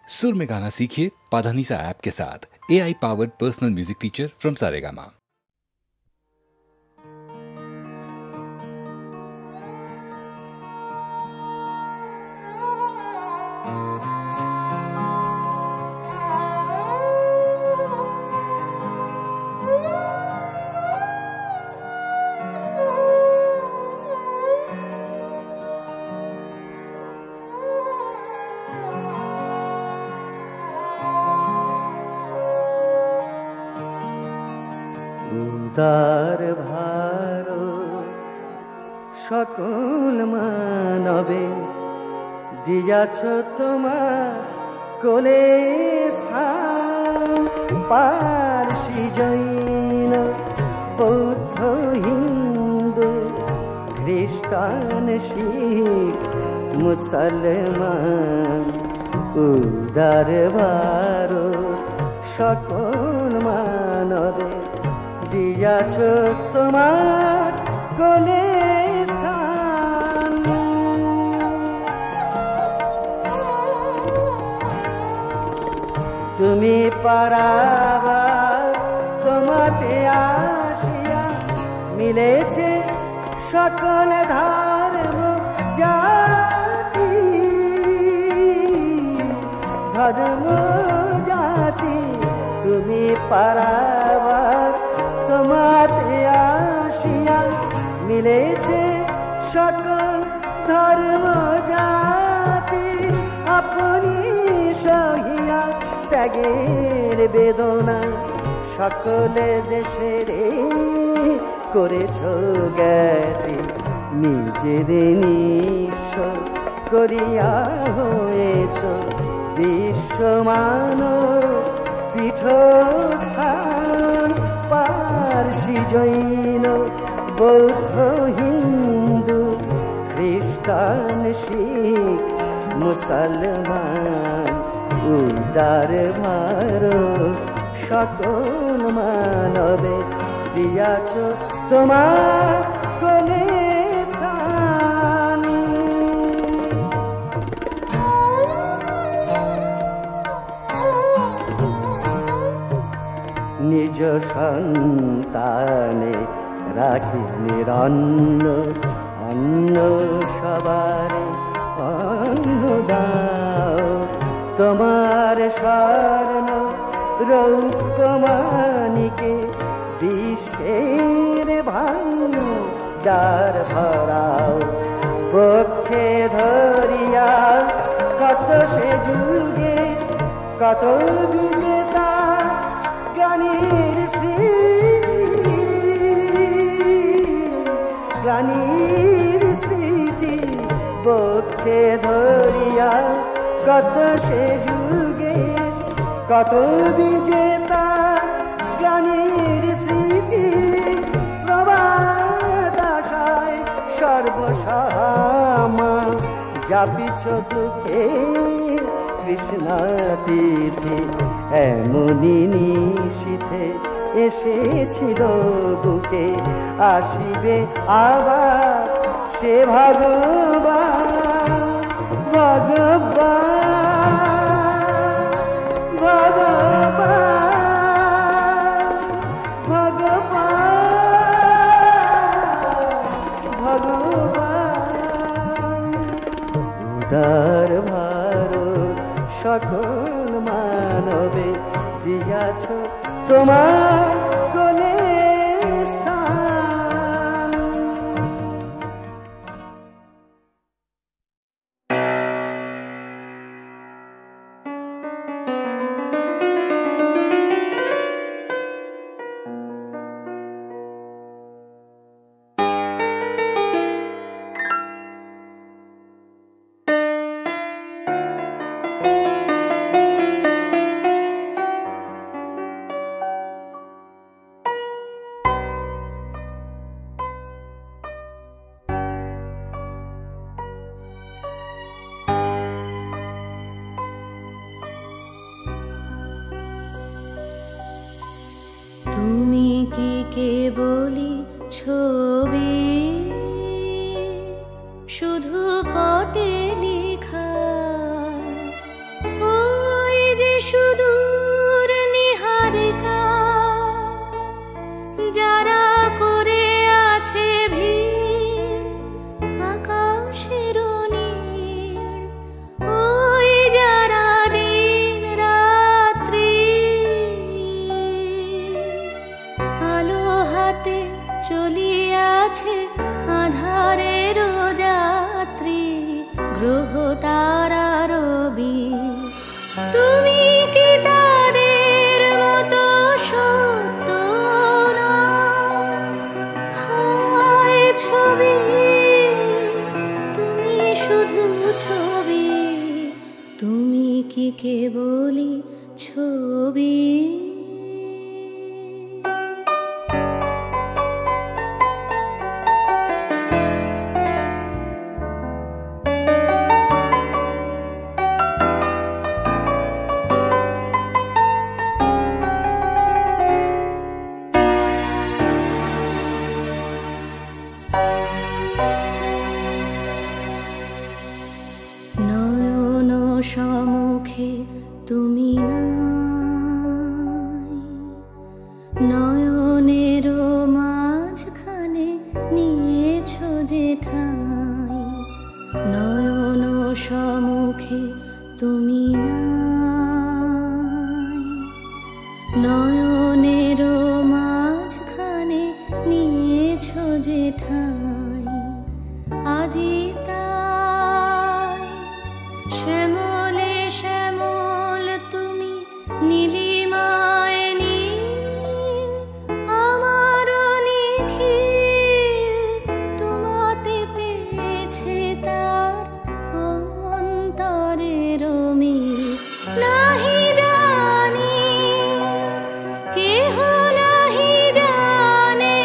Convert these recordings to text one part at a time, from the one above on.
सुर में गाना सीखिए पाधानीसा ऐप के साथ। AI powered personal music teacher from Saregama. উদার ভারত সকল মানবে দিয়াছ তোমার কোলে স্থান। পারসি জৈন বৌদ্ধ হিন্দু খ্রিস্টান শিখ মুসলমান। উদার ভারত সকল মানবে দিয়াছ তোমার কোলে স্থান। তুমি পারাবার তোমাতে আসিয়া মিলেছে সকল ধর্ম জাতি। ধর্ম জাতি তুমি পারাবার তোমাতে আসিয়া মিলেছে সকল ধর্ম জাতি। আপনি সহিয়া ত্যাগের বেদনা সকলে দেশের করেছ জ্ঞাতি। নিজের নিঃস্ব করিয়া হয়েছ বিশ্বমানব পীঠস্থান। পারসি জৈন বৌদ্ধ হিন্দু খ্রিস্টান শিখ মুসলমান। উদার ভারত সকল মানবে দিয়াছ তোমার কোলে স্থান। নিজ সন্তানে রাখি নিরন্ন অন্ন সবারে অন্ন দাও। তোমার স্বর্ণ রৌপ্য মানিকে বিশ্বের ভাণ্ডার ভরাও। পক্ষে ধরিয়া কত সে যুগে কত বিজেতা জ্ঞানীর স্মৃতি। জ্ঞানীর স্মৃতি পক্ষে ধরিয়া কত সে যুগে কত বিজেতা জ্ঞানীর স্মৃতি। প্রবাদ আশায় সর্বসামা যাপিছ দুঃখে কৃষ্ণা তিথি। এমনি নিশীথে এসেছিল বুকে আসিবে আবার সে ভগবান। ভগবান ভগবান ভগবান ভগবান। উদার ভারত সকল মানবে দিয়াছ তোমার কোলে স্থান। তুমি কি কেবলি ছবি শুধু পটে লেখা? ও কেবলই ছবি। নয়ন সম্মুখে তুমি নাই, নয়নের মাঝখানে নিয়েছো যে ঠাই। নয়ন সম্মুখে তুমি নাই, নয়নের মাঝখানে নিয়েছো যে ঠাই। আজি শ্যামলে শ্যামল তুমি, নীলিমায় নীল আমার নিখিল। তোমাতে পেয়েছে তার অন্তরের মিল। নাহি জানি কেহ নাহি জানে,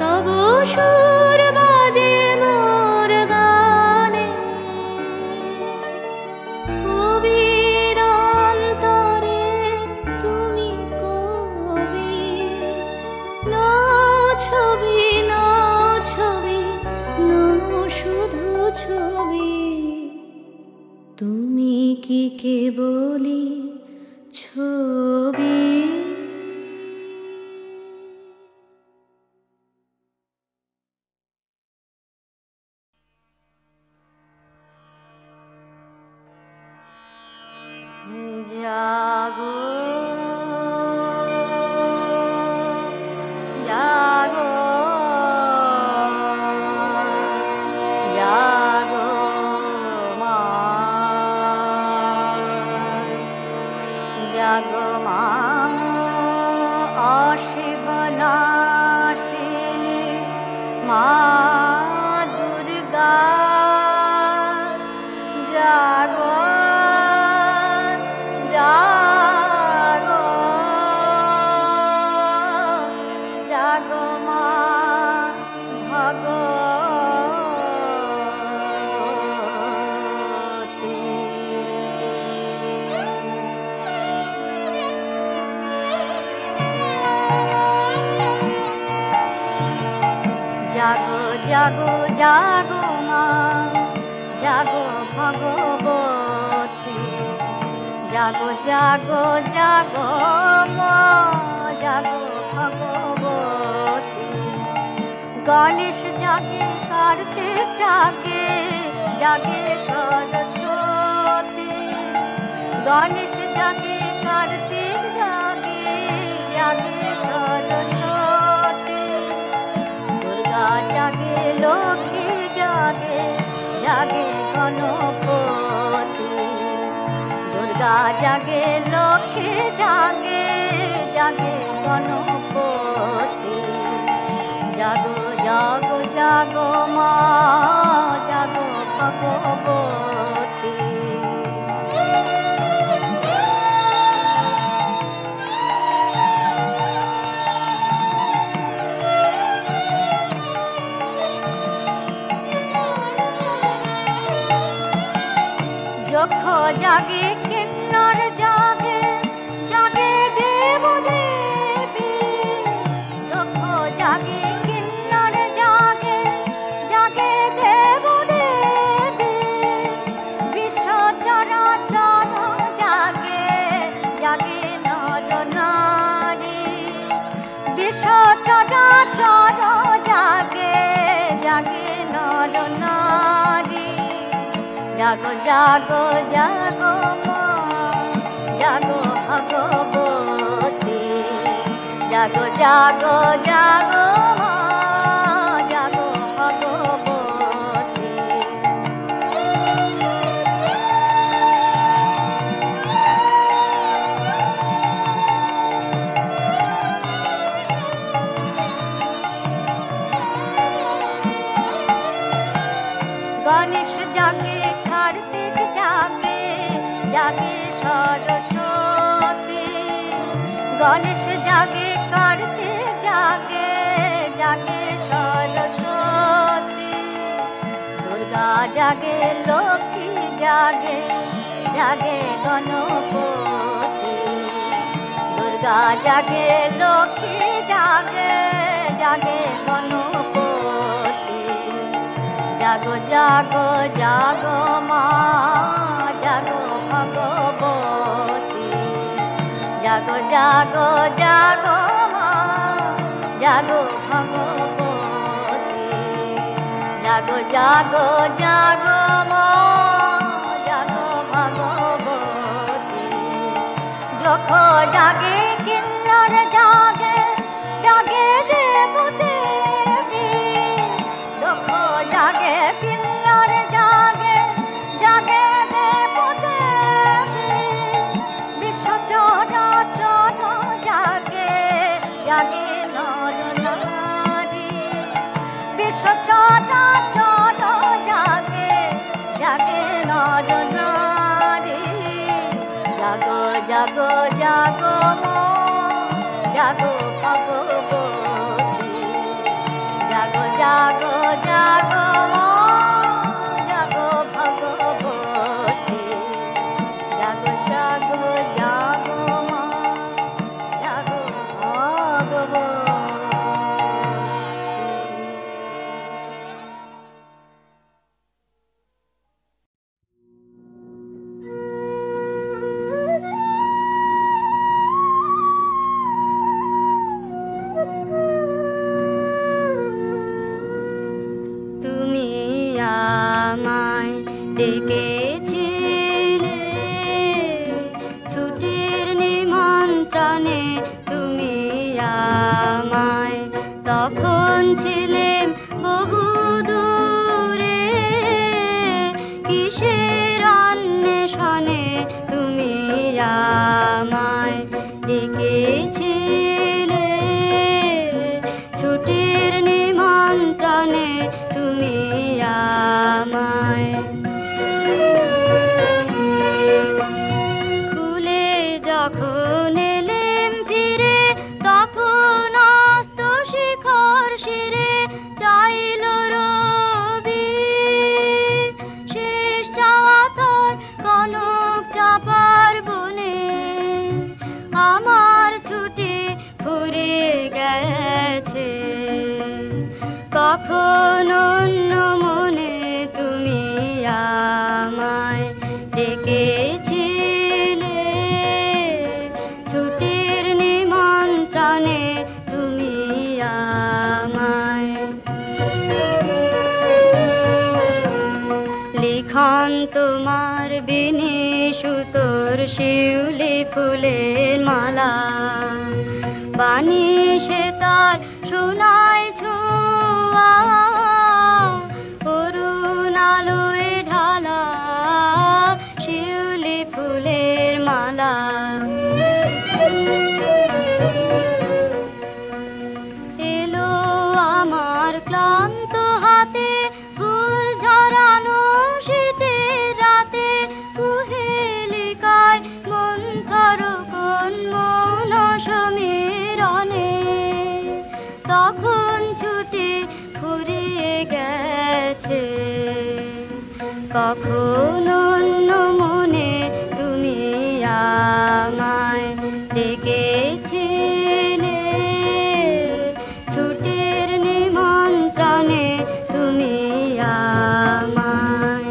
তবু সুর বাজে মোর গানে। কবির অন্তরে তুমি কবি, ন ছবি ন ছবি ন শুধু ছবি। তুমি কি কেবলই ছবি। জাগো জাগো জাগো মা, জাগো মা অশিব নাশিনী মা দুর্গা। জাগো জাগো জাগো মা ভগবতী। জাগো জাগো জাগো মা, জাগো ভগবতী। জাগো জাগো জাগো মা, জাগো ভগবতী। গণেশ জাগে, কার্তিক জাগে, জাগে সরস্বতী। গণেশ জাগে, কার্তিক জাগে, জাগে সরস্বতী। দুর্গা জাগে, লক্ষ্মী জাগে, জাগে গণপতি। দুর্গা জাগে, লক্ষ্মী জাগে, জাগে গণপতি। জাগো জাগো জাগো মা, জাগো ভগবতী। যক্ষ জাগে, কিন্নর জাগে, জাগে দেব দেবী। যক্ষ জাগে, কিন্নর জাগে, জাগে দেব দেবী। বিশ্ব চরাচর জাগে, জাগে নর নারী। বিশ্ব চরাচর জাগে, জাগে নর নারী। জাগো জাগো জাগো মা, জাগো ভগবতী। জাগো জাগো জাগো মা, জাগো ভগবতী। গণেশ জাগে, কার্তিক জাগে, জাগে সরস্বতী। গণেশ জাগে কার্তিক জাগে জাগে সরস্বতী। দুর্গা জাগে লক্ষ্মী জাগে জাগে গণপতি। দুর্গা জাগে লক্ষ্মী জাগে জাগে গণপতি। জাগো জাগো জাগো মা জাগো ভগবতী। জাগো জাগো জাগো মা জাগো ভগবতী। জাগো জাগো জাগো মা জাগো ভগবতী। যখন জাগে কিন্নর জাগে জাগে দেব দেবী। যখন জাগে কিন্নর জাগে জাগে দেব দেবী। বিশ্ব চরাচর জাগে জাগে নর নারী। বিশ্ব চরাচর জাগে জাগে নর নারী। জাগো জাগো জাগো মা জাগো ভগবতী। জাগো জাগো জাগো মা জাগো ভগবতী। জাগো জাগো জাগো মা জাগো ভগবতী। তুমি আমায় ডেকেছিলে ছুটির নিমন্ত্রণে। তুমি আমায় তখন ছিলেম বহু দূরে। কিসের অন্বেষণে তুমি আমায় ডেকেছিলে ছুটির নিমন্ত্রণে। তুমি আমায় খুলে যখন এলেম ফিরে তখন অস্ত শিখর শিরে চাইল রবি। শেষ চাওয়া তোর কনক চাপার বনে। আমার ছুটি ফুরিয়ে গেছে কখন অন্য মনে। তুমি আমায় ডেকেছিলে ছুটির নিমন্ত্রণে। তুমি আমায় লিখন তোমার বিনি সুতোর শিউলি ফুলের মালা। বাণী সে তার শোনায় ছোঁয়া অরুণ আলোয় ঢালা শিউলি ফুলের মালা। এলো আমার ক্লান্ত হাতে ফুল ঝরানো শীতের রাতে। কুহেলিকায় মন্থর কোন মৌন সমীরণে। তখন ছুটি ফুরিয়ে গেছে কখন অন্য মনে। তুমি আমায় ডেকেছিলে ছুটির নিমন্ত্রণে। তুমি আমায়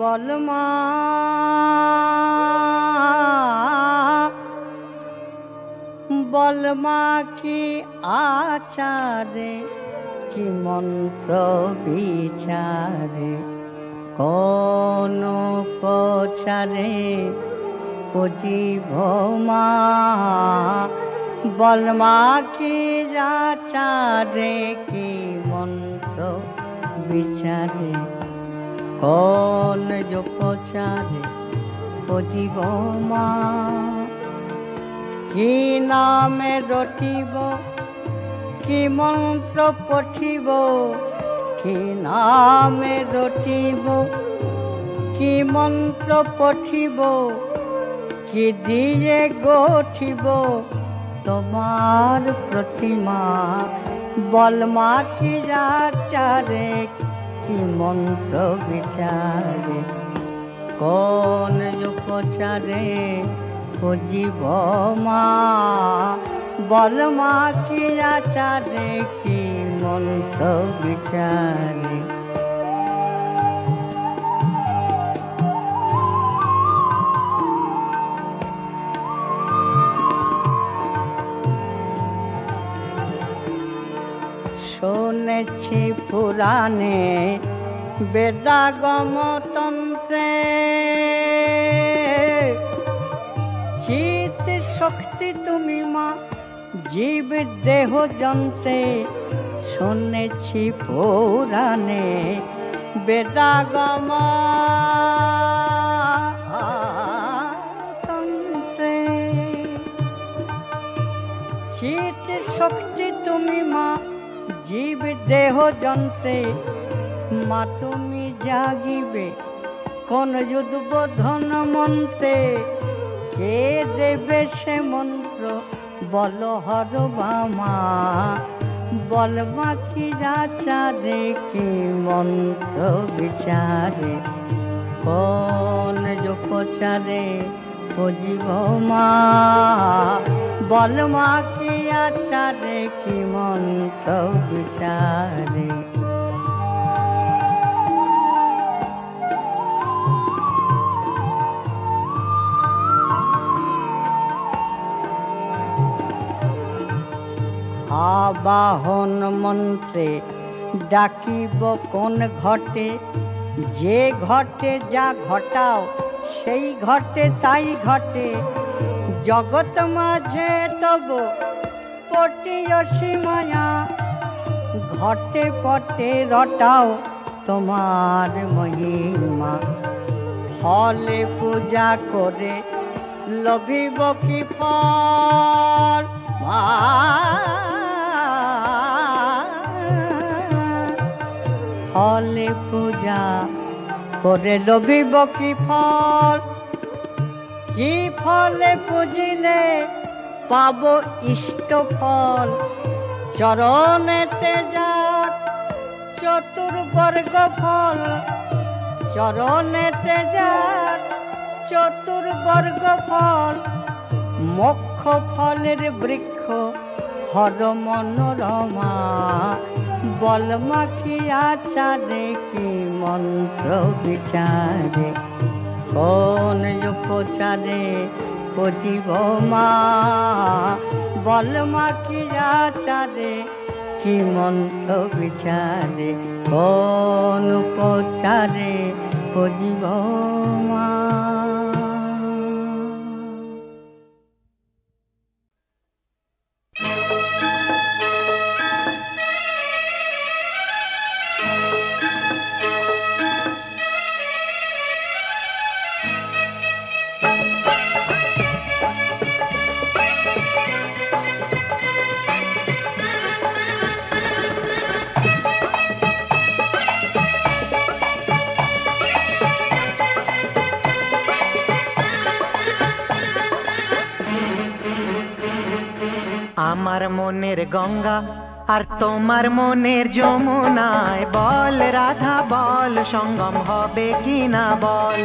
বল মা বল মা কি আচারে কি মন্ত্র বিচারে কোন পচারে পুজিব মা বল মা কি যাচারে কি মন্ত্র বিচারে কোন পচারে পুজিব মা কি নামে রটিব কি মন্ত্র পঠিব কি নামে রটিব কি মন্ত্র পঠিব কি দিয়ে গঠিব তোমার প্রতিমা বল মা কি যাচারে কি মন্ত্র বিচারে কোন উপচারে পুজিব মা বল মা কি যাচারে কি মন্ত্র বিচারে শুনেছি পুরাণে বেদাগম তন্ত্রে চিত শক্তি তুমি মা জীব দেহ যন্ত্রে শুনেছি পুরাণে বেদাগম তন্ত্রে চিত শক্তি তুমি মা জীব দেহ যন্ত্রে মা তুমি জাগিবে কোন উদ্বোধন মন্ত্রে কে দেবে সে মন্ত্র বল হর মা বল মা কি যাচারে কি মন্ত্র বিচারে কোন উপচারে পুজিব মা বল মা কি যাচারে কি মন্ত্র বিচারে আবাহন মন্ত্রে ডাকিব কোন ঘটে যে ঘটে যা ঘটাও সেই ঘটে তাই ঘটে জগৎ মাঝে তব পটিয়সী মায়া ঘটে পটে রটাও তোমার মহিমা ফলে পূজা করে লভিব কি ফল ফলে পূজা করে লভিব কি ফল কি ফলে পুজিলে পাব ইষ্ট ফল চরণেতে যার চতুর্বর্গ ফল চরণেতে যার চতুর্বর্গ ফল মোক্ষ ফলের বৃক্ষ হর মনোরমা বল মা কি আচারে কি মন্ত্র বিচারে কোন উপচারে পুজিব মা বল মা কি আচারে কি মন্ত্র বিচারে কোন উপচারে পুজিব মা আমার মনের গঙ্গা আর তোমার মনের যমুনায় বল রাধা বল সঙ্গম হবে কিনা বল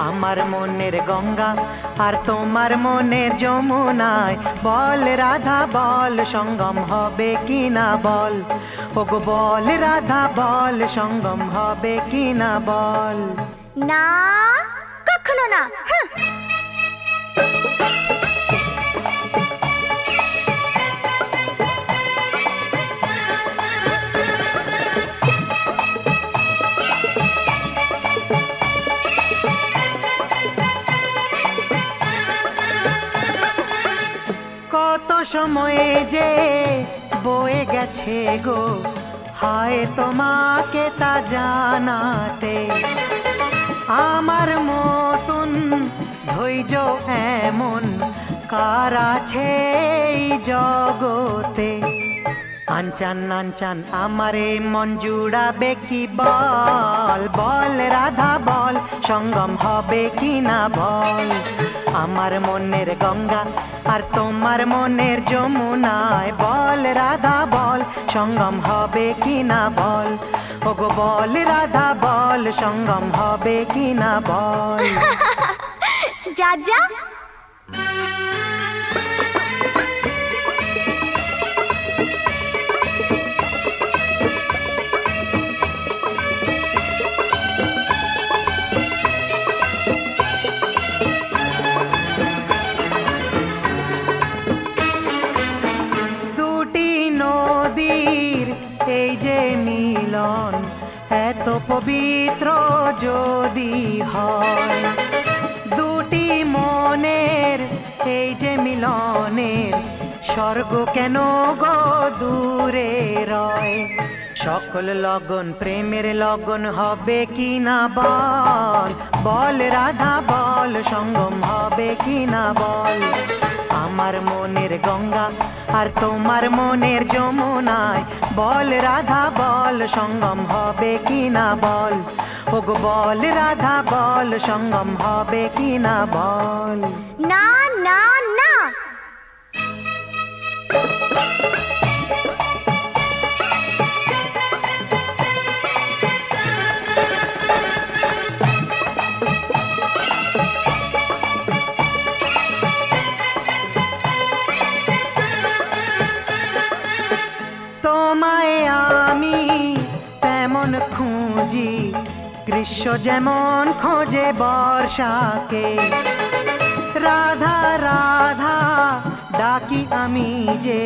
আমার মনের গঙ্গা আর তোমার মনের যমুনায় বল রাধা বল সঙ্গম হবে কিনা বল ওগো বল রাধা বল সঙ্গম হবে কিনা বল না কখনো না সময়ে যে বয়ে গেছে গো, হায় তোমাকে তা জানাতে। আমার মতন ধৈর্য এমন কার আছে এই জগতে? আনচান আনচান আমারে মন জুড়াবে কি বল, বল রাধা বল, সঙ্গম হবে কি না বল। আমার মনের গঙ্গা আর তোমার মনের যমুনায়, বল রাধা বল, সঙ্গম হবে কি না বল। ওগো বল রাধা বল, সঙ্গম হবে কি না বল। যা যা। এই যে মিলন এত পবিত্র যদি হয়, দুটি মনের এই যে মিলনের স্বর্গ কেন গো দূরে রয়। সকল লগন প্রেমের লগন হবে কি না বল, বল রাধা বল, সঙ্গম হবে কি না বল। আমার মনের গঙ্গা আর তোমার মনের যমুনায়, বল রাধা বল, সঙ্গম হবে কি না বল। ওগো বল রাধা বল, সঙ্গম হবে কি না বল। না না না। তোমায় আমি তেমন খুঁজি, গ্রীষ্ম যেমন খোঁজে বর্ষাকে। রাধা রাধা ডাকি আমি যে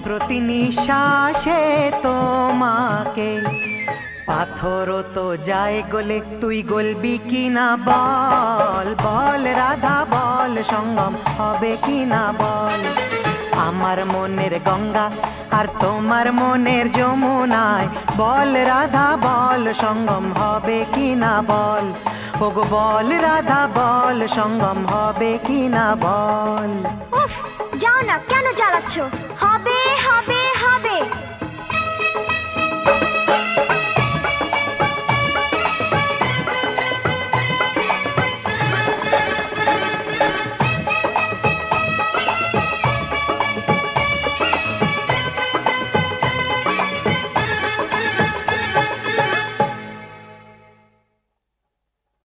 প্রতি নিঃশ্বাসে তোমাকে। পাথর তো যায় গলে, তুই গলবি কি না বল, বল রাধা বল, সঙ্গম হবে কি না বল। আমার মনের গঙ্গা আর তোমার মনের যমুনায়, বল রাধা বল, সঙ্গম হবে কি না বল। ওগো বল রাধা বল, সঙ্গম হবে কি না বল। উফ, যাও না, কেন জ্বালাচ্ছ? হবে হবে হবে।